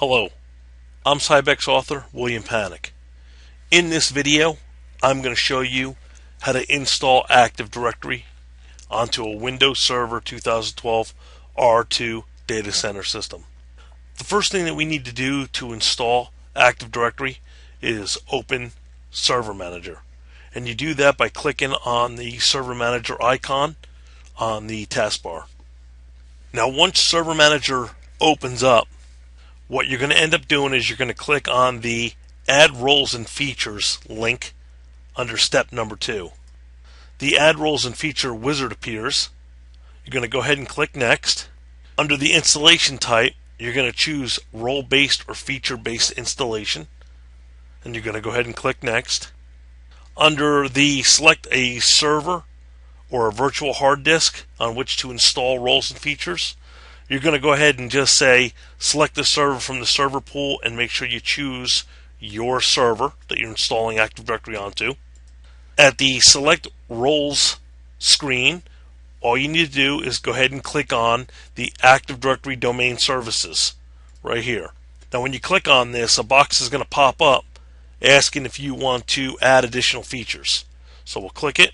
Hello, I'm Cybex author William Panek. In this video, I'm going to show you how to install Active Directory onto a Windows Server 2012 R2 data center system. The first thing that we need to do to install Active Directory is open Server Manager. And you do that by clicking on the Server Manager icon on the taskbar. Now once Server Manager opens up, what you're going to end up doing is you're going to click on the Add Roles and Features link under step number 2. The Add Roles and Feature wizard appears. You're going to go ahead and click Next. Under the installation type, you're going to choose role-based or feature-based installation, and you're going to go ahead and click Next. Under the select a server or a virtual hard disk on which to install roles and features, you're going to go ahead and just say select the server from the server pool and make sure you choose your server that you're installing Active Directory onto. At the select roles screen, all you need to do is go ahead and click on the Active Directory domain services right here. Now when you click on this, a box is going to pop up asking if you want to add additional features. So we'll click it.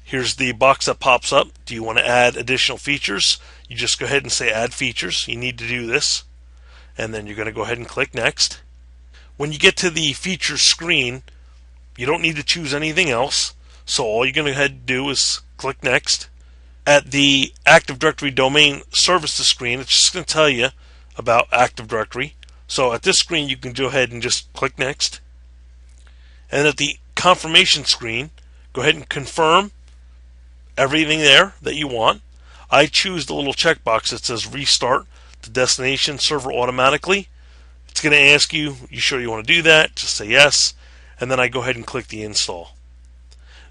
Here's the box that pops up. Do you want to add additional features? You just go ahead and say add features. You need to do this. And then you're going to go ahead and click next. When you get to the features screen, you don't need to choose anything else. So all you're going to go ahead and do is click next. At the Active Directory domain services screen, it's just going to tell you about Active Directory. So at this screen, you can go ahead and just click next. And at the confirmation screen, go ahead and confirm everything there that you want. I choose the little checkbox that says restart the destination server automatically. It's going to ask you sure you want to do that? Just say yes, and then I go ahead and click the install.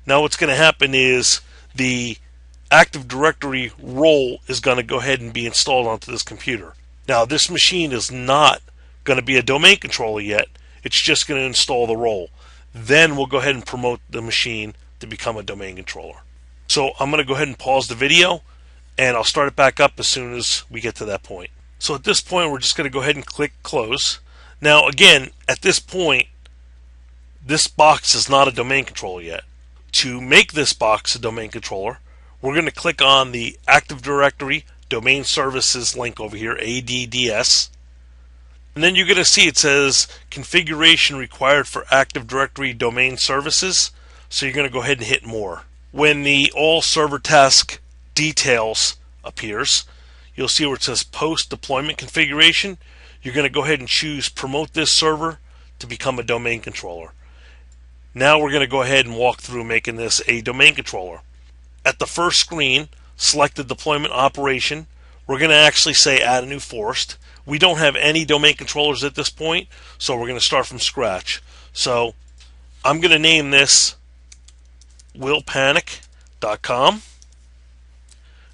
Now what's going to happen is the Active Directory role is going to go ahead and be installed onto this computer. Now this machine is not going to be a domain controller yet. It's just going to install the role. Then we'll go ahead and promote the machine to become a domain controller. So I'm going to go ahead and pause the video, and I'll start it back up as soon as we get to that point. So at this point, we're just going to go ahead and click close. Now again, at this point, this box is not a domain controller yet. To make this box a domain controller, we're going to click on the Active Directory Domain Services link over here, ADDS. And then you're going to see it says configuration required for Active Directory Domain Services. So you're going to go ahead and hit more. When the All Server Task Details appears, you'll see where it says Post Deployment Configuration. You're going to go ahead and choose Promote this server to become a domain controller. Now we're going to go ahead and walk through making this a domain controller. At the first screen, select the deployment operation. We're going to actually say Add a new forest. We don't have any domain controllers at this point, so we're going to start from scratch. So I'm going to name this willpanek.com.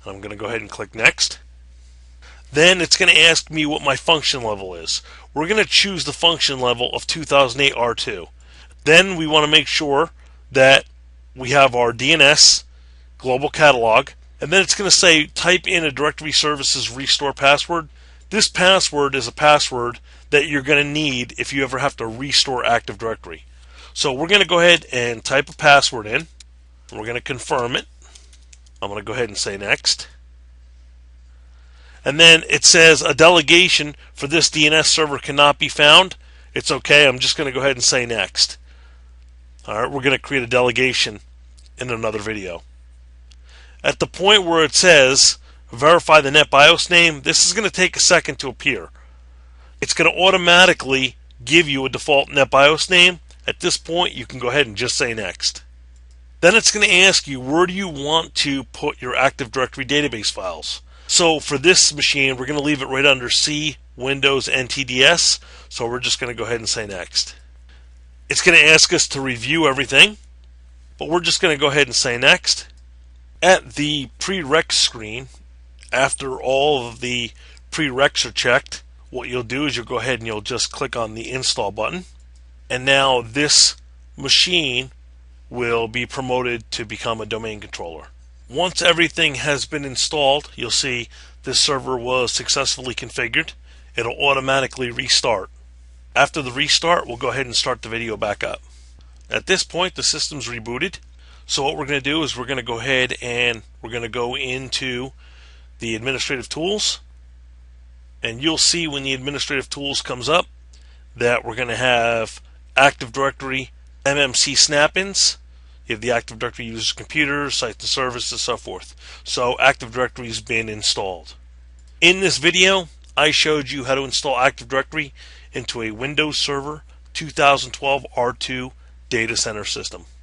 I'm going to go ahead and click next. Then it's going to ask me what my function level is. We're going to choose the function level of 2008 R2. Then we want to make sure that we have our DNS global catalog, and then it's going to say type in a directory services restore password. This password is a password that you're going to need if you ever have to restore Active Directory. So we're going to go ahead and type a password in. We're going to confirm it. I'm going to go ahead and say next. And then it says a delegation for this DNS server cannot be found. It's okay. I'm just going to go ahead and say next. Alright, we're going to create a delegation in another video. At the point where it says verify the NetBIOS name, this is going to take a second to appear. It's going to automatically give you a default NetBIOS name. At this point, you can go ahead and just say next. Then it's going to ask you, where do you want to put your Active Directory database files? So for this machine, we're going to leave it right under C, Windows, NTDS. So we're just going to go ahead and say next. It's going to ask us to review everything, but we're just going to go ahead and say next. At the prereq screen, after all of the prereqs are checked, what you'll do is you'll go ahead and you'll just click on the install button. And now this machine will be promoted to become a domain controller. Once everything has been installed, you'll see this server was successfully configured. it'll automatically restart. After the restart, we'll go ahead and start the video back up. At this point, the system's rebooted. So what we're going to do is we're going to go ahead and we're going to go into the administrative tools. And you'll see when the administrative tools comes up that we're going to have Active Directory MMC snap-ins. You have the Active Directory users, computers, sites and services, and so forth. So Active Directory has been installed. In this video, I showed you how to install Active Directory into a Windows Server 2012 R2 data center system.